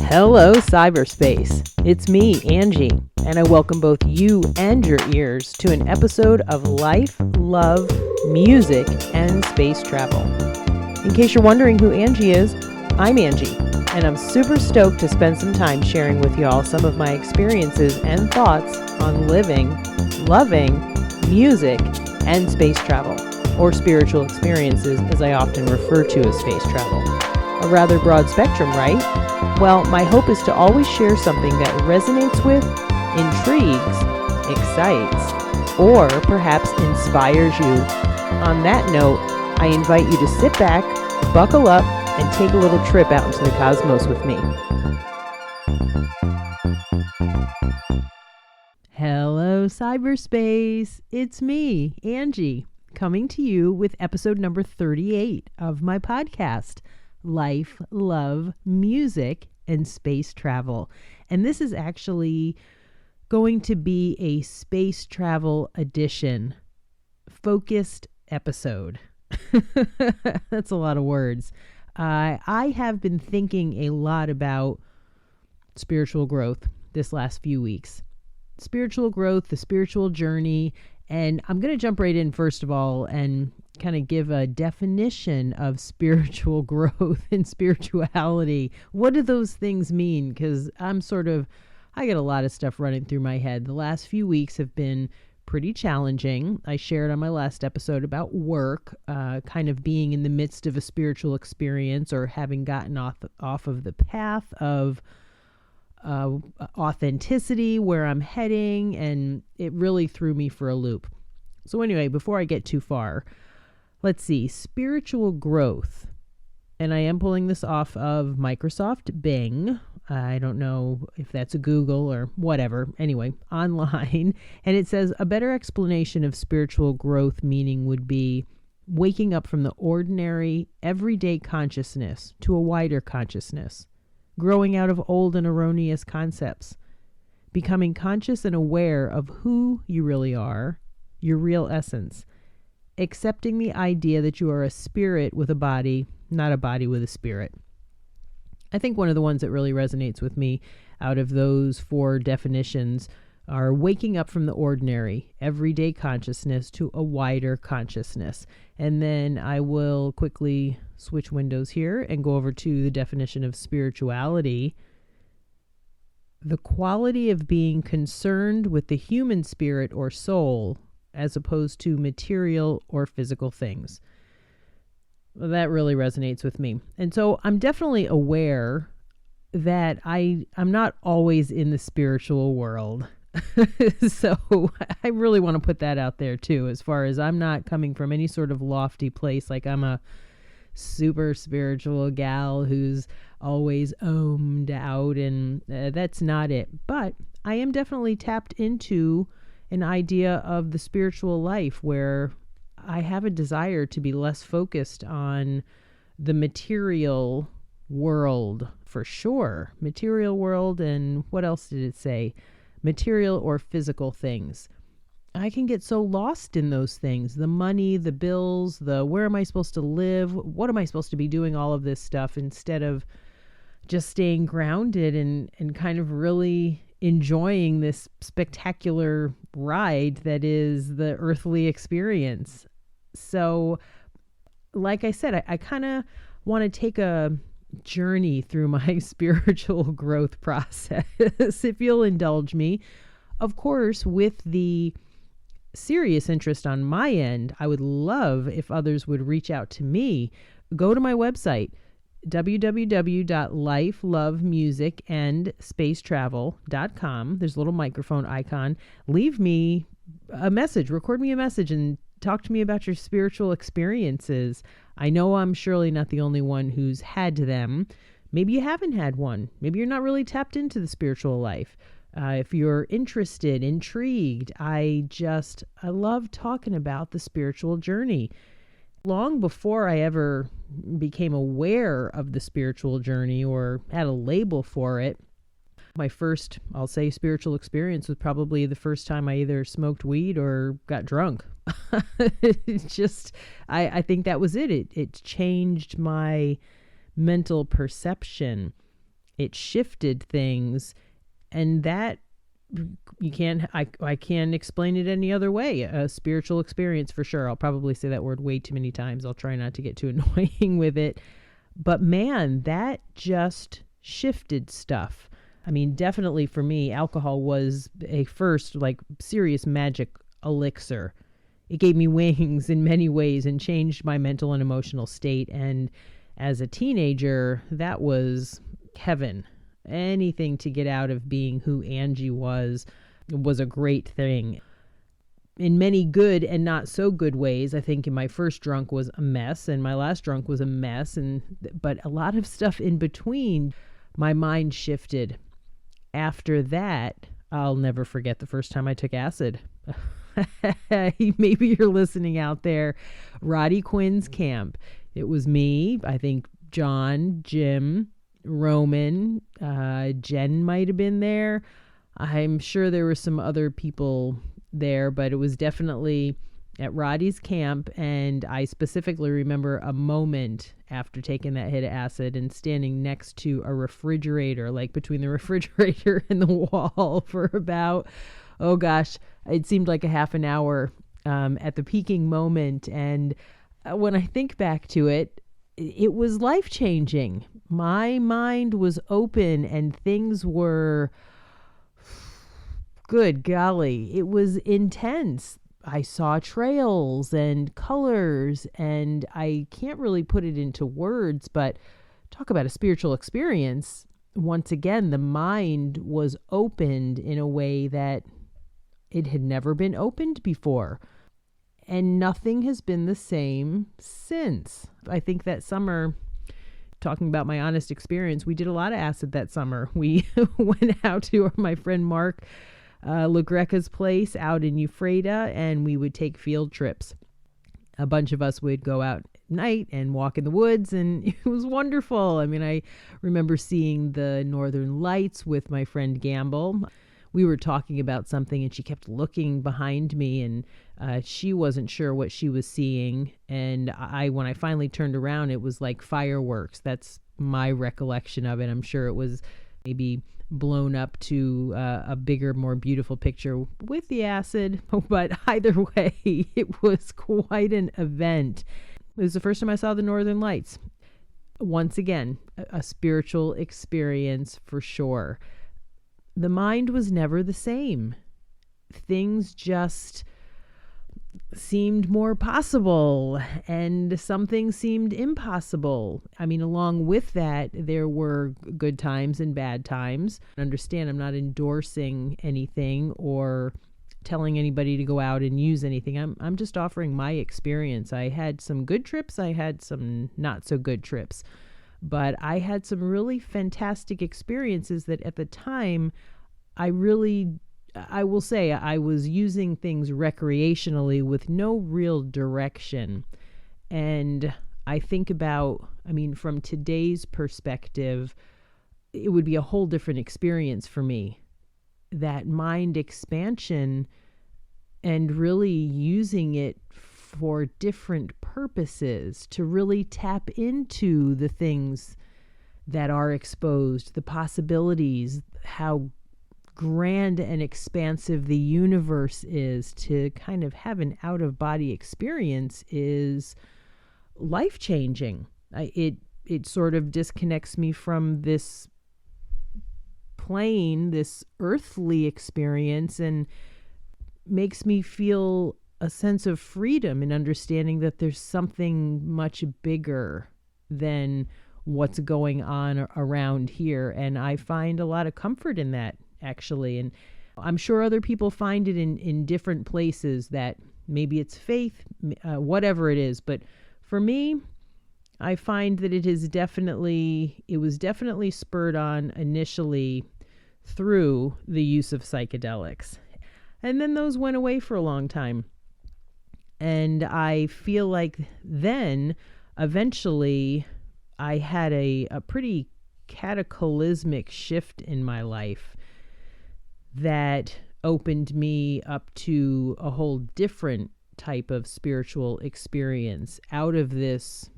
Hello, cyberspace. It's me, Angie, and I welcome both you and your ears to an episode of Life, Love, Music, and Space Travel. In case you're wondering who Angie is, I'm Angie, and I'm super stoked to spend some time sharing with y'all some of my experiences and thoughts on living, loving, music, and space travel, or spiritual experiences as I often refer to as space travel. A rather broad spectrum, right? Well, my hope is to always share something that resonates with, intrigues, excites, or perhaps inspires you. On that note, I invite you to sit back, buckle up, and take a little trip out into the cosmos with me. Hello, cyberspace. It's me, Angie, coming to you with episode number 38 of my podcast, Life, Love, Music, and Space Travel. And this is actually going to be a space travel edition focused episode. That's a lot of words. I have been thinking a lot about spiritual growth this last few weeks. Spiritual growth, the spiritual journey, and I'm going to jump right in first of all and kind of give a definition of spiritual growth and spirituality. What do those things mean? Because I get a lot of stuff running through my head. The last few weeks have been pretty challenging. I shared on my last episode about work, kind of being in the midst of a spiritual experience or having gotten off of the path of authenticity, where I'm heading, and it really threw me for a loop. So anyway, before I get too far, let's see, spiritual growth. And I am pulling this off of Microsoft Bing. I don't know if that's a Google or whatever. Anyway, online. And it says a better explanation of spiritual growth meaning would be waking up from the ordinary, everyday consciousness to a wider consciousness, growing out of old and erroneous concepts, becoming conscious and aware of who you really are, your real essence, accepting the idea that you are a spirit with a body, not a body with a spirit. I think one of the ones that really resonates with me out of those four definitions are waking up from the ordinary, everyday consciousness to a wider consciousness. And then I will quickly switch windows here and go over to the definition of spirituality. The quality of being concerned with the human spirit or soul as opposed to material or physical things. Well, that really resonates with me. And so I'm definitely aware that I'm not always in the spiritual world. So I really want to put that out there too, as far as I'm not coming from any sort of lofty place, like I'm a super spiritual gal who's always ohmed out, and that's not it. But I am definitely tapped into an idea of the spiritual life where I have a desire to be less focused on the material world, for sure. Material world, and what else did it say? Material or physical things. I can get so lost in those things. The money, the bills, the where am I supposed to live? What am I supposed to be doing all of this stuff, instead of just staying grounded and kind of really enjoying this spectacular ride that is the earthly experience. So, like I said, I kind of want to take a journey through my spiritual growth process, if you'll indulge me. Of course, with the serious interest on my end, I would love if others would reach out to me. Go to my website, www.lifelovemusicandSpaceTravel.com. There's a little microphone icon. Leave me a message, record me a message, and talk to me about your spiritual experiences. I know I'm surely not the only one who's had them. Maybe you haven't had one. Maybe you're not really tapped into the spiritual life. If you're interested, intrigued, I love talking about the spiritual journey. Long before I ever became aware of the spiritual journey or had a label for it, my first, I'll say, spiritual experience was probably the first time I either smoked weed or got drunk. I think that was it. It changed my mental perception. It shifted things, and that I can't explain it any other way. A spiritual experience for sure. I'll probably say that word way too many times. I'll try not to get too annoying with it. But man, that just shifted stuff. I mean, definitely for me, alcohol was a first like serious magic elixir. It gave me wings in many ways and changed my mental and emotional state. And as a teenager, that was heaven. Anything to get out of being who Angie was a great thing. In many good and not so good ways. I think in my first drunk was a mess, and my last drunk was a mess, but a lot of stuff in between. My mind shifted. After that, I'll never forget the first time I took acid. Maybe you're listening out there. Roddy Quinn's camp. It was me, I think John, Jim, Roman, Jen might have been there. I'm sure there were some other people there, but it was definitely at Roddy's camp. And I specifically remember a moment after taking that hit of acid and standing next to a refrigerator, like between the refrigerator and the wall for about, oh gosh, it seemed like a half an hour at the peaking moment. And when I think back to it, it was life-changing. My mind was open and things were, good golly, it was intense. I saw trails and colors, and I can't really put it into words, but talk about a spiritual experience. Once again, the mind was opened in a way that it had never been opened before. And nothing has been the same since. I think that summer, talking about my honest experience, we did a lot of acid that summer. We went out to my friend Mark LaGreca's place out in Ephrata, and we would take field trips. A bunch of us would go out at night and walk in the woods, and it was wonderful. I mean, I remember seeing the Northern Lights with my friend Gamble. We were talking about something and she kept looking behind me, and she wasn't sure what she was seeing. And when I finally turned around, it was like fireworks. That's my recollection of it. I'm sure it was maybe blown up to a bigger, more beautiful picture with the acid. But either way, it was quite an event. It was the first time I saw the Northern Lights. Once again, a spiritual experience for sure. The mind was never the same. Things just seemed more possible, and some things seemed impossible. I mean, along with that, there were good times and bad times. Understand, I'm not endorsing anything or telling anybody to go out and use anything. I'm just offering my experience. I had some good trips. I had some not so good trips. But I had some really fantastic experiences that at the time, I will say I was using things recreationally with no real direction. And I think about, I mean, from today's perspective, it would be a whole different experience for me. That mind expansion and really using it for different purposes to really tap into the things that are exposed, the possibilities, how grand and expansive the universe is. To kind of have an out-of-body experience is life-changing. It sort of disconnects me from this plane, this earthly experience, and makes me feel a sense of freedom and understanding that there's something much bigger than what's going on around here. And I find a lot of comfort in that, actually. And I'm sure other people find it in different places, that maybe it's faith, whatever it is. But for me, I find that it was definitely spurred on initially through the use of psychedelics. And then those went away for a long time. And I feel like then eventually I had a pretty cataclysmic shift in my life that opened me up to a whole different type of spiritual experience. Out of this,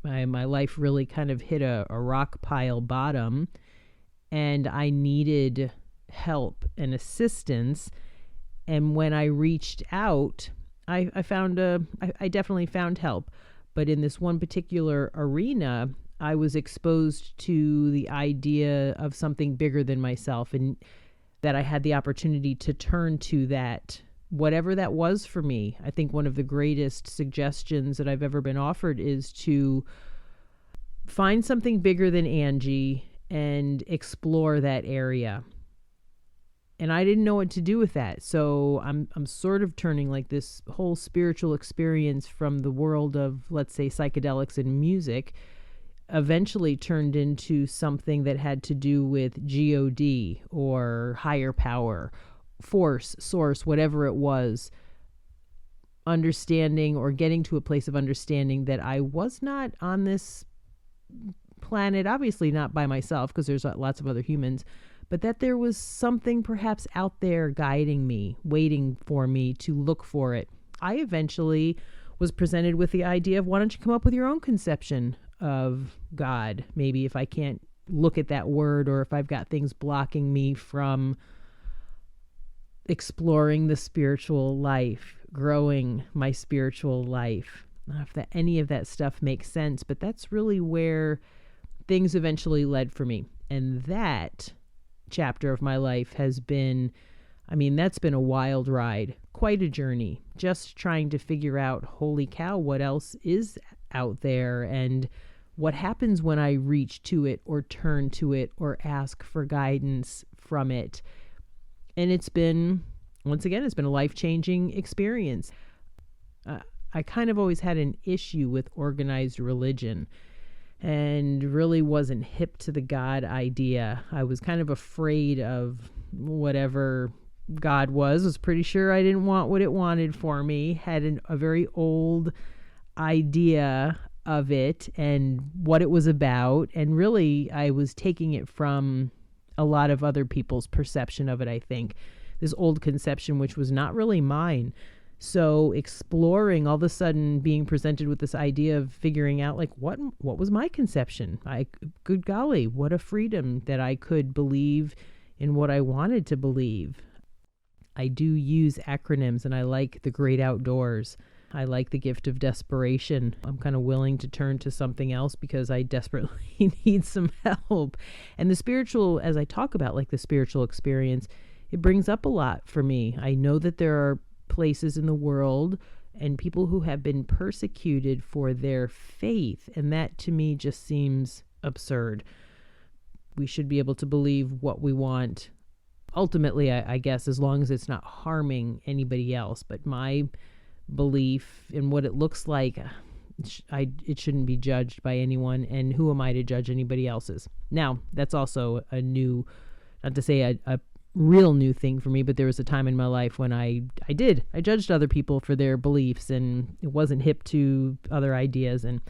my life really kind of hit a rock pile bottom, and I needed help and assistance. And when I reached out, I definitely found help. But in this one particular arena, I was exposed to the idea of something bigger than myself, and that I had the opportunity to turn to that, whatever that was for me. I think one of the greatest suggestions that I've ever been offered is to find something bigger than Angie and explore that area. And I didn't know what to do with that. So I'm sort of turning like this whole spiritual experience from the world of, let's say, psychedelics and music, eventually turned into something that had to do with God or higher power, force, source, whatever it was, understanding or getting to a place of understanding that I was not on this planet, obviously not by myself, because there's lots of other humans, but that there was something perhaps out there guiding me, waiting for me to look for it. I eventually was presented with the idea of, why don't you come up with your own conception of God? Maybe if I can't look at that word, or if I've got things blocking me from exploring the spiritual life, growing my spiritual life. Not if any of that stuff makes sense, but that's really where things eventually led for me. And that chapter of my life has been, that's been a wild ride, quite a journey, just trying to figure out, holy cow, what else is out there, and what happens when I reach to it or turn to it or ask for guidance from it. And it's been, once again, it's been a life-changing experience. I kind of always had an issue with organized religion and really wasn't hip to the God idea. I was kind of afraid of whatever God was pretty sure I didn't want what it wanted for me, had a very old idea of it and what it was about. And really, I was taking it from a lot of other people's perception of it, I think. This old conception, which was not really mine. So exploring, all of a sudden being presented with this idea of figuring out, like, what was my conception? Good golly, what a freedom that I could believe in what I wanted to believe. I do use acronyms, and I like the great outdoors. I like the gift of desperation. I'm kind of willing to turn to something else because I desperately need some help. And the spiritual, as I talk about like the spiritual experience, it brings up a lot for me. I know that there are places in the world and people who have been persecuted for their faith. And that to me just seems absurd. We should be able to believe what we want. Ultimately, I guess, as long as it's not harming anybody else. But my belief in what it looks like, it shouldn't be judged by anyone. And who am I to judge anybody else's? Now, that's also a new, not to say a real new thing for me, but there was a time in my life when I judged other people for their beliefs, and it wasn't hip to other ideas. And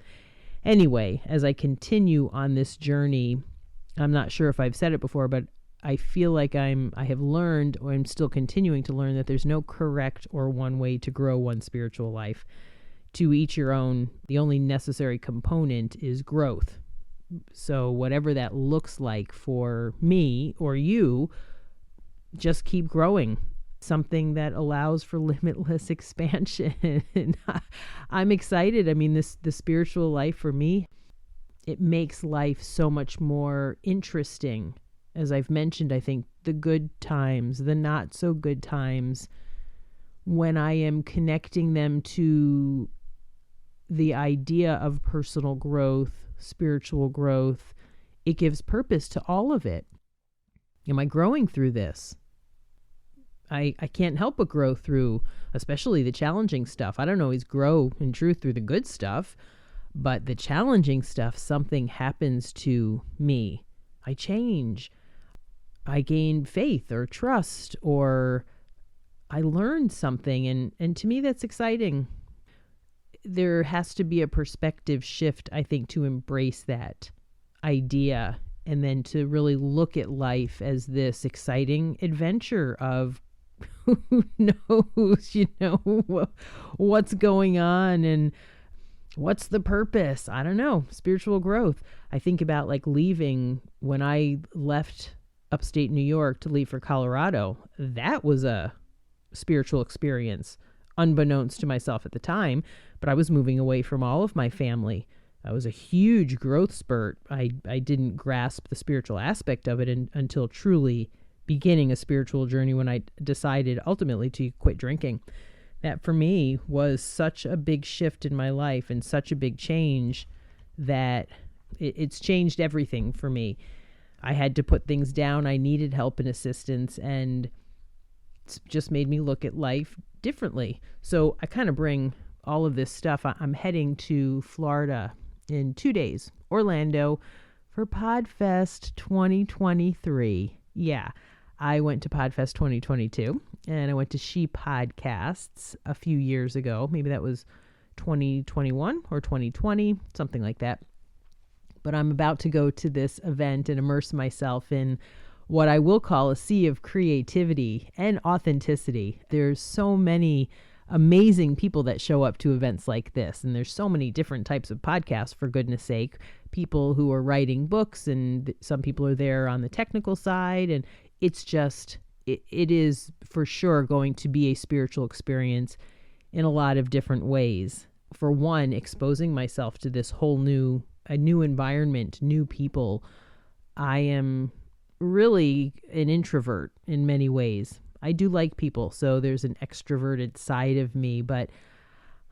anyway, as I continue on this journey, I'm not sure if I've said it before, but I feel like I have learned, or I'm still continuing to learn, that there's no correct or one way to grow one's spiritual life. To each your own. The only necessary component is growth. So whatever that looks like for me or you, just keep growing. Something that allows for limitless expansion. I'm excited. The spiritual life for me, it makes life so much more interesting. As I've mentioned, I think the good times, the not so good times, when I am connecting them to the idea of personal growth, spiritual growth, it gives purpose to all of it. Am I growing through this? I can't help but grow through, especially the challenging stuff. I don't always grow in truth through the good stuff, but the challenging stuff, something happens to me. I change. I gain faith or trust, or I learned something. And to me, that's exciting. There has to be a perspective shift, I think, to embrace that idea, and then to really look at life as this exciting adventure of who knows, what's going on. And What's the purpose? I don't know. Spiritual growth. I think about like leaving when I left upstate New York to leave for Colorado. That was a spiritual experience, unbeknownst to myself at the time, but I was moving away from all of my family. That was a huge growth spurt. I didn't grasp the spiritual aspect of it until truly beginning a spiritual journey when I decided ultimately to quit drinking. That for me was such a big shift in my life and such a big change that it's changed everything for me. I had to put things down. I needed help and assistance, and it's just made me look at life differently. So I kind of bring all of this stuff. I'm heading to Florida in 2 days, Orlando, for PodFest 2023. Yeah, I went to PodFest 2022, and I went to She Podcasts a few years ago. Maybe that was 2021 or 2020, something like that. But I'm about to go to this event and immerse myself in what I will call a sea of creativity and authenticity. There's so many amazing people that show up to events like this, and there's so many different types of podcasts, for goodness sake. People who are writing books, and some people are there on the technical side, and it's just, it is for sure going to be a spiritual experience in a lot of different ways. For one, exposing myself to this whole new environment, new people. I am really an introvert in many ways. I do like people, so there's an extroverted side of me, but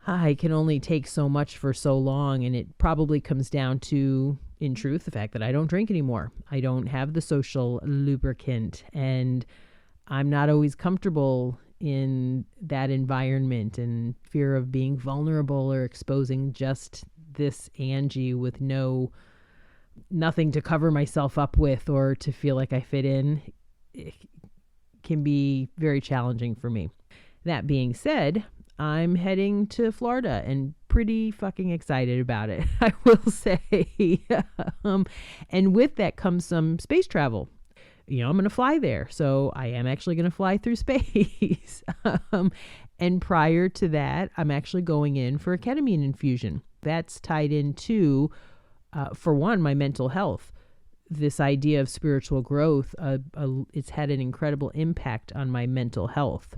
I can only take so much for so long, and it probably comes down to, in truth, the fact that I don't drink anymore. I don't have the social lubricant, and I'm not always comfortable in that environment, and fear of being vulnerable or exposing just this Angie with nothing to cover myself up with or to feel like I fit in. It can be very challenging for me. That being said, I'm heading to Florida and pretty fucking excited about it, I will say. And with that comes some space travel. I'm going to fly there. So I am actually going to fly through space. And prior to that, I'm actually going in for a ketamine infusion. That's tied into, for one, my mental health. This idea of spiritual growth, it's had an incredible impact on my mental health.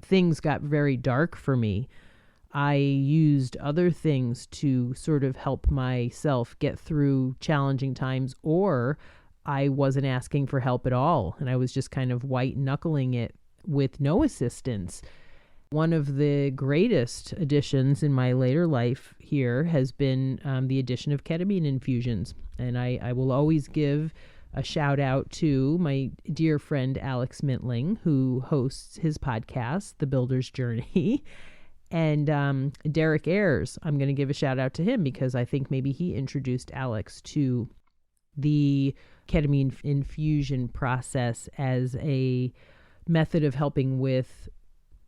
Things got very dark for me. I used other things to sort of help myself get through challenging times, or I wasn't asking for help at all, and I was just kind of white knuckling it with no assistance. One of the greatest additions in my later life here has been the addition of ketamine infusions. And I will always give a shout out to my dear friend Alex Mintling, who hosts his podcast, The Builder's Journey. And Derek Ayers, I'm going to give a shout out to him because I think maybe he introduced Alex to the ketamine infusion process as a method of helping with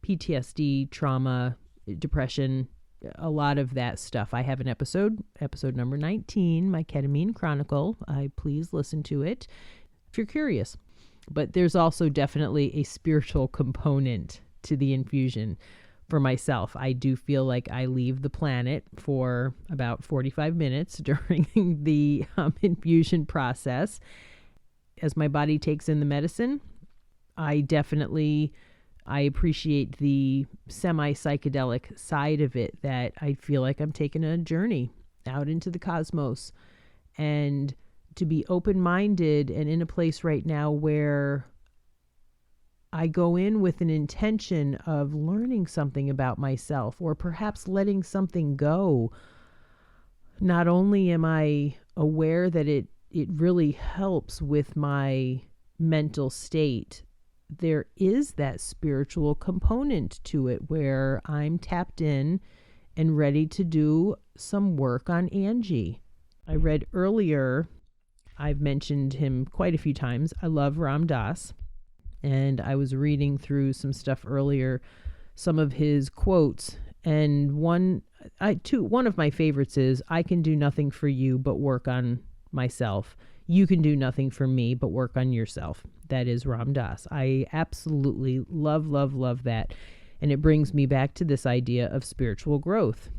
PTSD, trauma, depression, a lot of that stuff. I have an episode number 19, my ketamine chronicle. Please listen to it if you're curious. But there's also definitely a spiritual component to the infusion for myself. I do feel like I leave the planet for about 45 minutes during the infusion process. As my body takes in the medicine, I appreciate the semi-psychedelic side of it, that I feel like I'm taking a journey out into the cosmos, and to be open-minded and in a place right now where I go in with an intention of learning something about myself, or perhaps letting something go. Not only am I aware that it really helps with my mental state, there is that spiritual component to it where I'm tapped in and ready to do some work on Angie. I read earlier, I've mentioned him quite a few times. I love Ram Dass, and I was reading through some stuff earlier, some of his quotes, and one of my favorites is, "I can do nothing for you but work on myself. You can do nothing for me but work on yourself." That is Ram Dass. I absolutely love, love, love that. And it brings me back to this idea of spiritual growth.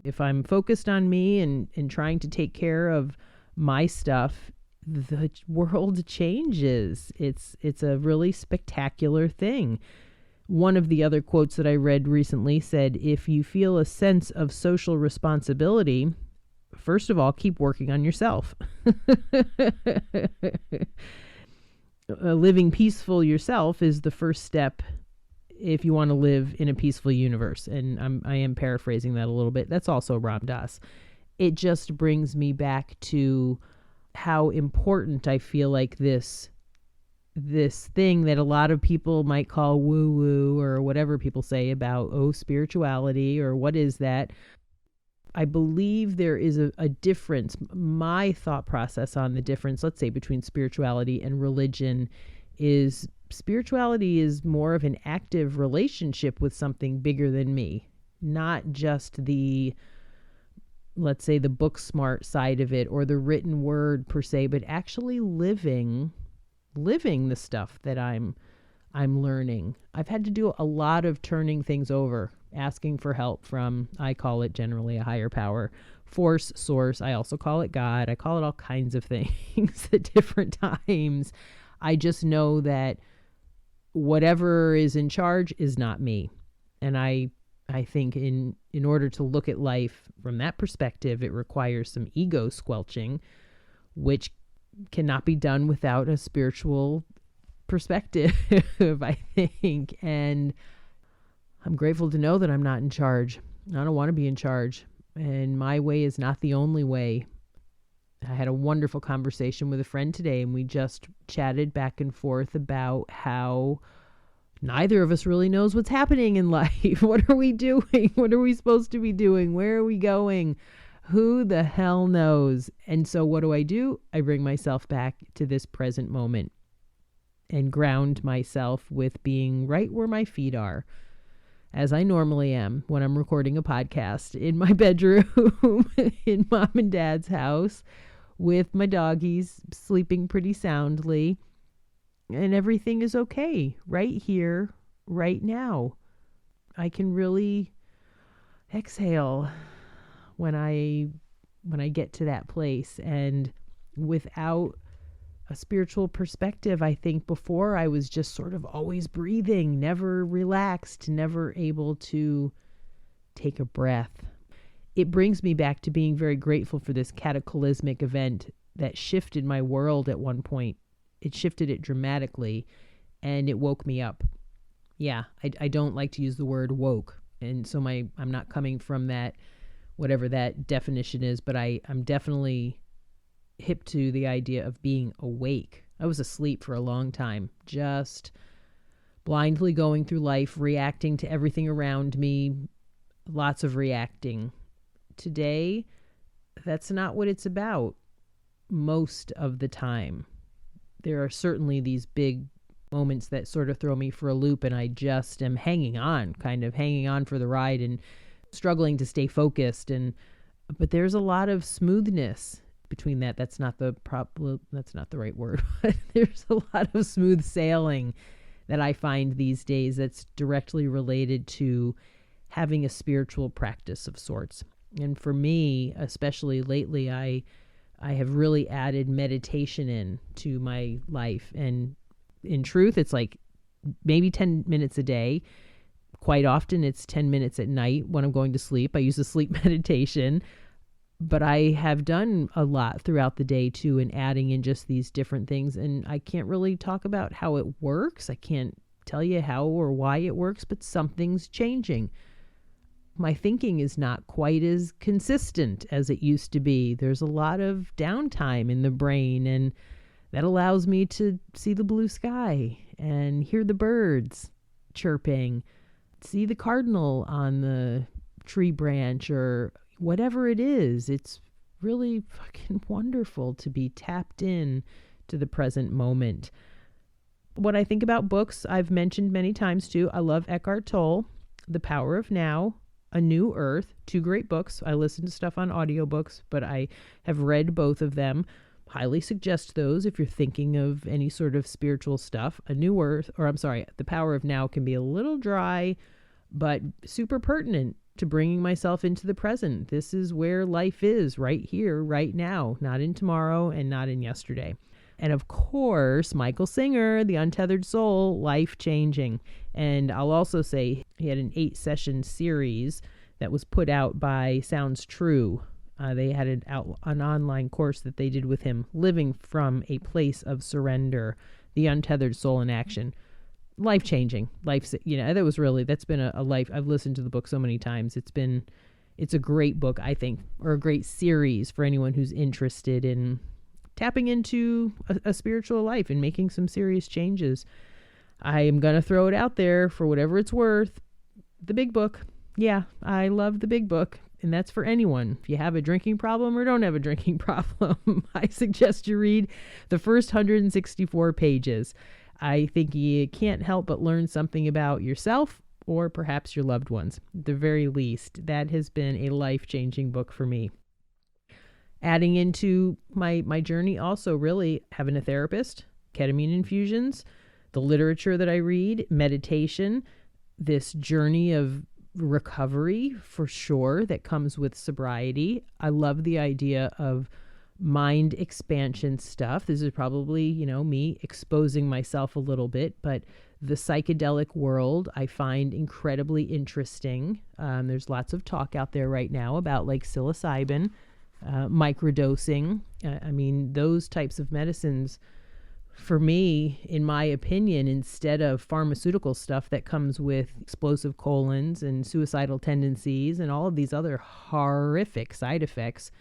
If I'm focused on me and trying to take care of my stuff, the world changes. It's a really spectacular thing. One of the other quotes that I read recently said, if you feel a sense of social responsibility, first of all, keep working on yourself. Living peaceful yourself is the first step if you want to live in a peaceful universe. And I am paraphrasing that a little bit. That's also Ram Dass. It just brings me back to how important I feel like this thing that a lot of people might call woo-woo, or whatever people say about, spirituality, or what is that? I believe there is a difference. My thought process on the difference, let's say, between spirituality and religion is spirituality is more of an active relationship with something bigger than me, not just the, let's say, the book smart side of it or the written word per se, but actually living the stuff that I'm learning. I've had to do a lot of turning things over, asking for help from, I call it generally a higher power, force, source. I also call it God. I call it all kinds of things at different times. I just know that whatever is in charge is not me. And I think in order to look at life from that perspective, it requires some ego squelching, which cannot be done without a spiritual perspective, I think. And I'm grateful to know that I'm not in charge. I don't want to be in charge. And my way is not the only way. I had a wonderful conversation with a friend today, and we just chatted back and forth about how neither of us really knows what's happening in life. What are we doing? What are we supposed to be doing? Where are we going? Who the hell knows? And so what do? I bring myself back to this present moment and ground myself with being right where my feet are, as I normally am when I'm recording a podcast, in my bedroom, in mom and dad's house, with my doggies sleeping pretty soundly, and everything is okay right here, right now. I can really exhale when I get to that place. And without a spiritual perspective, I think before I was just sort of always breathing, never relaxed, never able to take a breath. It brings me back to being very grateful for this cataclysmic event that shifted my world at one point. It shifted it dramatically, and it woke me up. Yeah, I don't like to use the word woke. And so I'm not coming from that, whatever that definition is, but I'm definitely hip to the idea of being awake. I was asleep for a long time, just blindly going through life, reacting to everything around me, lots of reacting. Today, that's not what it's about most of the time. There are certainly these big moments that sort of throw me for a loop, and I just am hanging on for the ride and struggling to stay focused. But there's a lot of smoothness between that. That's not the right word, but there's a lot of smooth sailing that I find these days that's directly related to having a spiritual practice of sorts. And for me, especially lately, I have really added meditation in to my life. And in truth, it's like maybe 10 minutes a day. Quite often it's 10 minutes at night when I'm going to sleep. I use a sleep meditation, but I have done a lot throughout the day too, and adding in just these different things. And I can't really talk about how it works. I can't tell you how or why it works, but something's changing. My thinking is not quite as consistent as it used to be. There's a lot of downtime in the brain, and that allows me to see the blue sky and hear the birds chirping, see the cardinal on the tree branch or whatever it is. It's really fucking wonderful to be tapped in to the present moment. When I think about books, I've mentioned many times too, I love Eckhart Tolle, The Power of Now, A New Earth, 2 great books. I listen to stuff on audiobooks, but I have read both of them. Highly suggest those if you're thinking of any sort of spiritual stuff. The Power of Now can be a little dry, but super pertinent to bringing myself into the present. This is where life is, right here, right now, not in tomorrow and not in yesterday. And of course, Michael Singer, The Untethered Soul, life-changing. And I'll also say he had an 8-session series that was put out by Sounds True. They had an online course that they did with him, Living from a Place of Surrender, The Untethered Soul in Action. Life-changing. That's been a life. I've listened to the book so many times. It's a great book, I think, or a great series for anyone who's interested in tapping into a spiritual life and making some serious changes. I am going to throw it out there for whatever it's worth. The Big Book. Yeah, I love The Big Book. And that's for anyone. If you have a drinking problem or don't have a drinking problem, I suggest you read the first 164 pages. I think you can't help but learn something about yourself or perhaps your loved ones. At the very least, that has been a life-changing book for me. Adding into my journey also, really having a therapist, ketamine infusions, the literature that I read, meditation, this journey of recovery for sure that comes with sobriety. I love the idea of mind expansion stuff. This is probably, me exposing myself a little bit, but the psychedelic world I find incredibly interesting. There's lots of talk out there right now about like psilocybin, microdosing. Those types of medicines, for me, in my opinion, instead of pharmaceutical stuff that comes with explosive colons and suicidal tendencies and all of these other horrific side effects,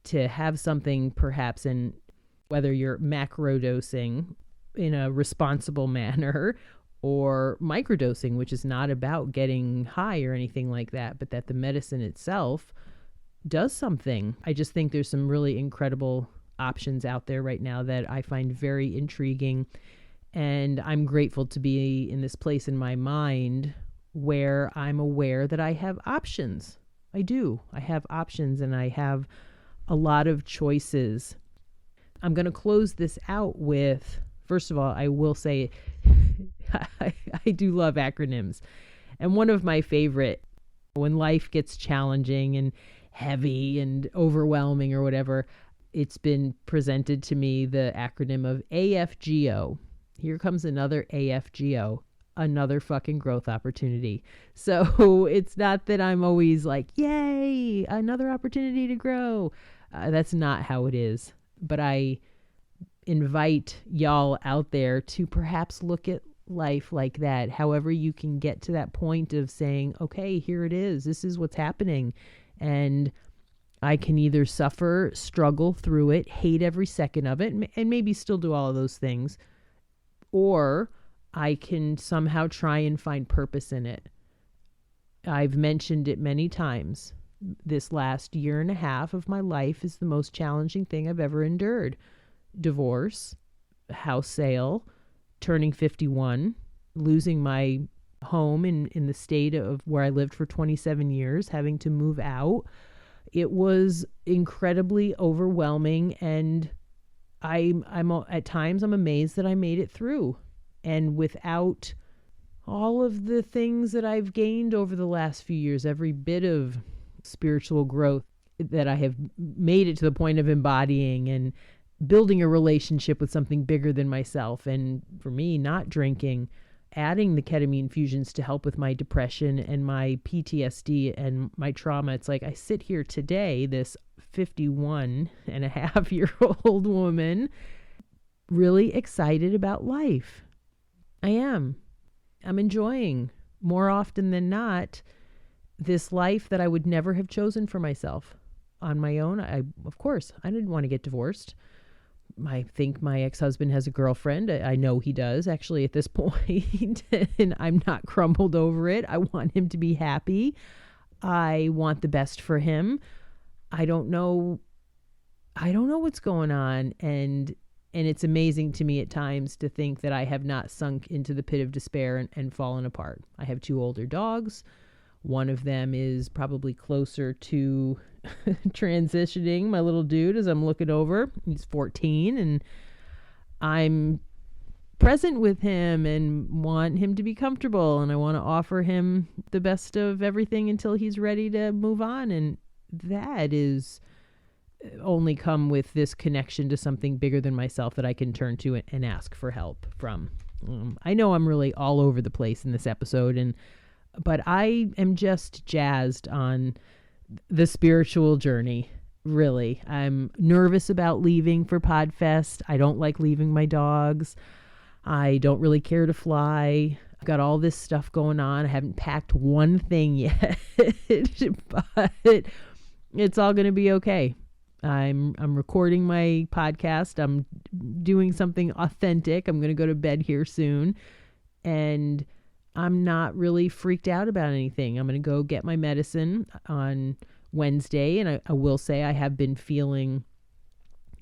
to have something perhaps in whether you're macrodosing in a responsible manner or microdosing, which is not about getting high or anything like that, but that the medicine itself does something. I just think there's some really incredible options out there right now that I find very intriguing. And I'm grateful to be in this place in my mind where I'm aware that I have options. I do. I have options and I have a lot of choices. I'm going to close this out with, first of all, I will say I do love acronyms. And one of my favorite, when life gets challenging and heavy and overwhelming or whatever, it's been presented to me the acronym of AFGO. Here comes another AFGO, another fucking growth opportunity. So it's not that I'm always like, yay, another opportunity to grow. That's not how it is. But I invite y'all out there to perhaps look at life like that. However you can get to that point of saying, okay, here it is. This is what's happening. And I can either suffer, struggle through it, hate every second of it, and maybe still do all of those things. Or I can somehow try and find purpose in it. I've mentioned it many times. This last year and a half of my life is the most challenging thing I've ever endured. Divorce, house sale, turning 51, losing my home in the state of where I lived for 27 years, having to move out. It was incredibly overwhelming, and I'm at times I'm amazed that I made it through. And without all of the things that I've gained over the last few years, every bit of spiritual growth that I have made it to the point of embodying and building a relationship with something bigger than myself. And for me, not drinking, adding the ketamine fusions to help with my depression and my PTSD and my trauma. It's like I sit here today, this 51-and-a-half-year-old woman, really excited about life. I am. I'm enjoying more often than not this life that I would never have chosen for myself on my own. Of course, I didn't want to get divorced. I think my ex-husband has a girlfriend. I know he does actually at this point, and I'm not crumbled over it. I want him to be happy. I want the best for him. I don't know what's going on, and it's amazing to me at times to think that I have not sunk into the pit of despair and fallen apart. I have 2 older dogs. One of them is probably closer to transitioning, my little dude, as I'm looking over. He's 14, and I'm present with him and want him to be comfortable. And I want to offer him the best of everything until he's ready to move on. And that is only come with this connection to something bigger than myself that I can turn to and ask for help from. I know I'm really all over the place in this episode, but I am just jazzed on the spiritual journey. Really, I'm nervous about leaving for Podfest. I don't like leaving my dogs. I don't really care to fly. I've got all this stuff going on. I haven't packed one thing yet, but it's all going to be okay. I'm recording my podcast. I'm doing something authentic. I'm going to go to bed here soon, and I'm not really freaked out about anything. I'm going to go get my medicine on Wednesday, and I will say I have been feeling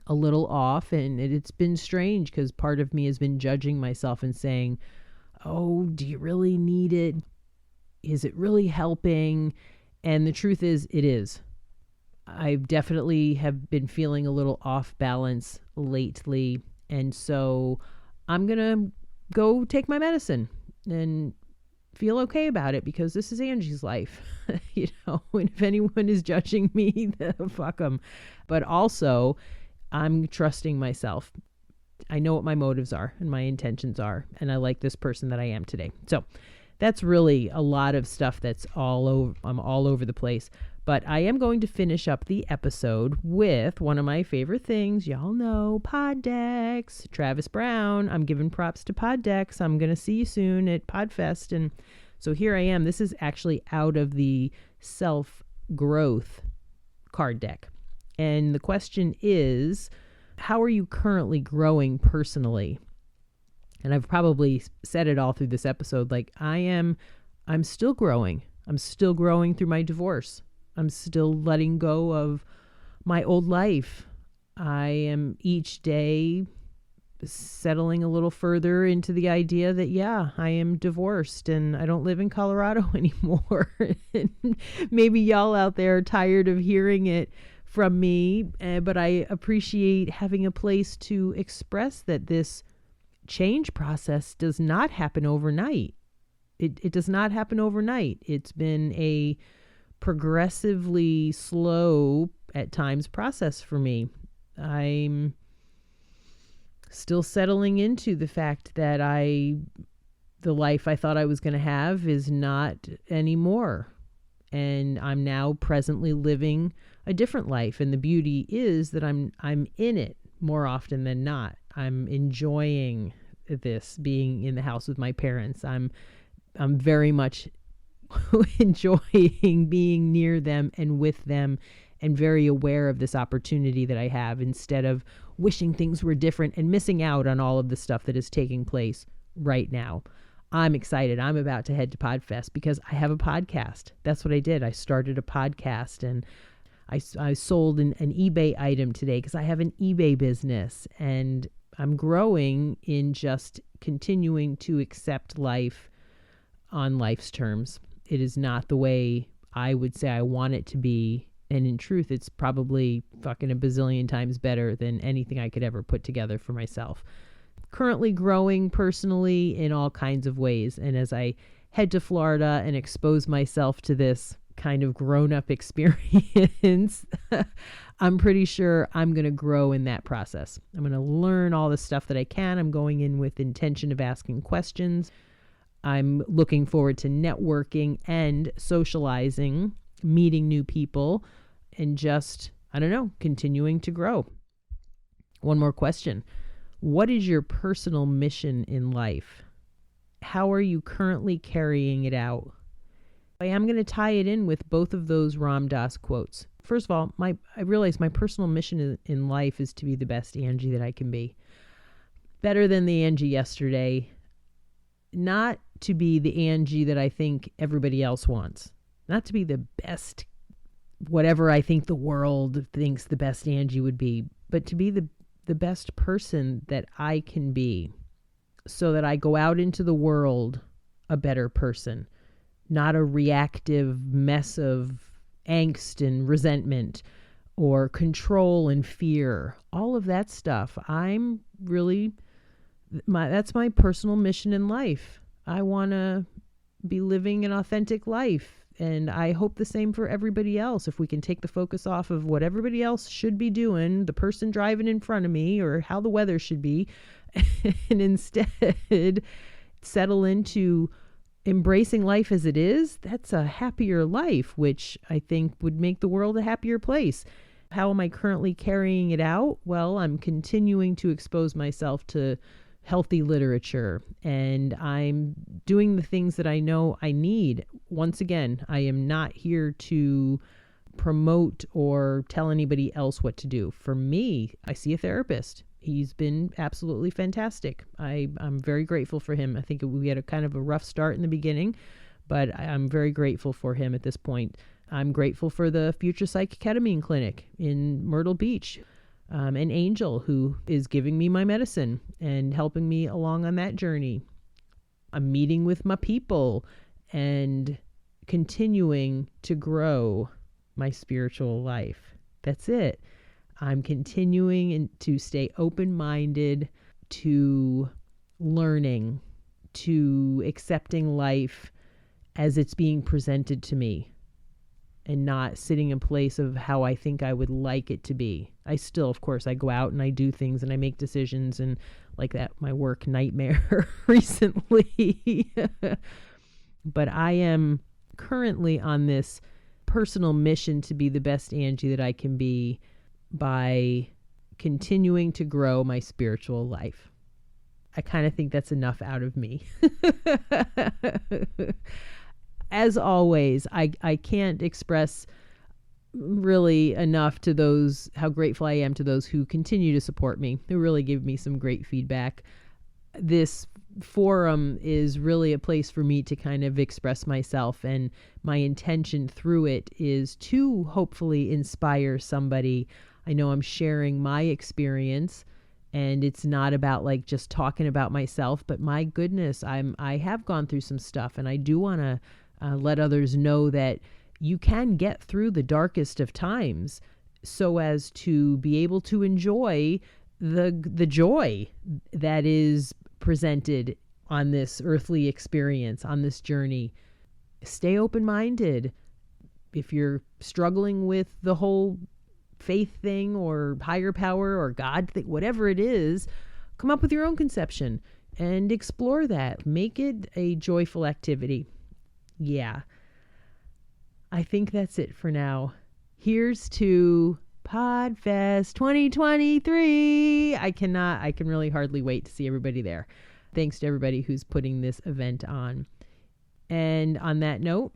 a little off, and it's been strange because part of me has been judging myself and saying, oh, do you really need it? Is it really helping? And the truth is, it is. I definitely have been feeling a little off balance lately, and so I'm going to go take my medicine and feel okay about it, because this is Angie's life, and if anyone is judging me, fuck them. But also, I'm trusting myself. I know what my motives are and my intentions are, and I like this person that I am today. So that's really a lot of stuff that's all over. I'm all over the place, but I am going to finish up the episode with one of my favorite things. Y'all know Pod Decks, Travis Brown. I'm giving props to Pod Decks. I'm going to see you soon at Podfest. And so here I am. This is actually out of the self-growth card deck. And the question is, how are you currently growing personally? And I've probably said it all through this episode. Like I'm still growing. I'm still growing through my divorce. I'm still letting go of my old life. I am each day settling a little further into the idea that, yeah, I am divorced and I don't live in Colorado anymore. And maybe y'all out there are tired of hearing it from me, but I appreciate having a place to express that this change process does not happen overnight. It does not happen overnight. It's been a progressively slow, at times, process for me. I'm still settling into the fact that the life I thought I was going to have is not anymore. And I'm now presently living a different life. And the beauty is that I'm in it more often than not. I'm enjoying this, being in the house with my parents. I'm very much enjoying being near them and with them, and very aware of this opportunity that I have, instead of wishing things were different and missing out on all of the stuff that is taking place right now. I'm excited. I'm about to head to Podfest because I have a podcast. That's what I did. I started a podcast, and I sold an eBay item today because I have an eBay business, and I'm growing in just continuing to accept life on life's terms. It is not the way I would say I want it to be. And in truth, it's probably fucking a bazillion times better than anything I could ever put together for myself. Currently growing personally in all kinds of ways. And as I head to Florida and expose myself to this kind of grown-up experience, I'm pretty sure I'm going to grow in that process. I'm going to learn all the stuff that I can. I'm going in with intention of asking questions. I'm looking forward to networking and socializing, meeting new people, and just, continuing to grow. One more question. What is your personal mission in life? How are you currently carrying it out? I am going to tie it in with both of those Ram Dass quotes. First of all, I realize my personal mission in life is to be the best Angie that I can be. Better than the Angie yesterday. Not to be the Angie that I think everybody else wants. Not to be the best, whatever I think the world thinks the best Angie would be, but to be the best person that I can be, so that I go out into the world a better person, not a reactive mess of angst and resentment or control and fear. All of that stuff. I'm really That's my personal mission in life. I want to be living an authentic life. And I hope the same for everybody else. If we can take the focus off of what everybody else should be doing, the person driving in front of me, or how the weather should be, and instead settle into embracing life as it is, that's a happier life, which I think would make the world a happier place. How am I currently carrying it out? Well, I'm continuing to expose myself to healthy literature, and I'm doing the things that I know I need. Once again, I am not here to promote or tell anybody else what to do. For me, I see a therapist. He's been absolutely fantastic. I'm very grateful for him. I think we had a kind of a rough start in the beginning, but I'm very grateful for him at this point. I'm grateful for the Future Psych Ketamine Clinic in Myrtle Beach. An angel who is giving me my medicine and helping me along on that journey. I'm meeting with my people and continuing to grow my spiritual life. That's it. I'm continuing to stay open-minded to learning, to accepting life as it's being presented to me, and not sitting in place of how I think I would like it to be. I still, of course, I go out and I do things and I make decisions, and like that, my work nightmare recently. But I am currently on this personal mission to be the best Angie that I can be by continuing to grow my spiritual life. I kind of think that's enough out of me. As always, I can't express really enough to those, how grateful I am to those who continue to support me, who really give me some great feedback. This forum is really a place for me to kind of express myself, and my intention through it is to hopefully inspire somebody. I know I'm sharing my experience, and it's not about like just talking about myself, but my goodness, I have gone through some stuff, and I do want to let others know that you can get through the darkest of times so as to be able to enjoy the joy that is presented on this earthly experience, on this journey. Stay open-minded. If you're struggling with the whole faith thing or higher power or God thing, whatever it is, come up with your own conception and explore that. Make it a joyful activity. Yeah, I think that's it for now. Here's to Podfest 2023. I can really hardly wait to see everybody there. Thanks to everybody who's putting this event on. And on that note,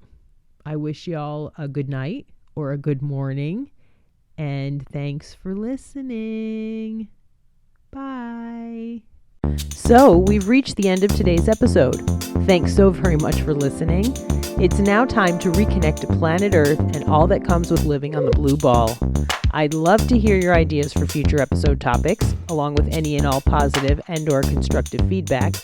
I wish y'all a good night or a good morning. And thanks for listening. Bye. So we've reached the end of today's episode. Thanks so very much for listening. It's now time to reconnect to planet Earth and all that comes with living on the blue ball. I'd love to hear your ideas for future episode topics, along with any and all positive and or constructive feedback.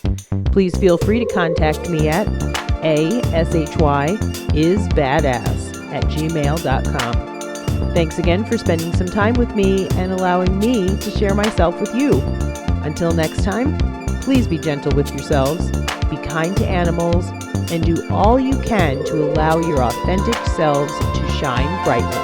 Please feel free to contact me at ashyisbadass@gmail.com. Thanks again for spending some time with me and allowing me to share myself with you. Until next time, please be gentle with yourselves, be kind to animals, and do all you can to allow your authentic selves to shine brightly.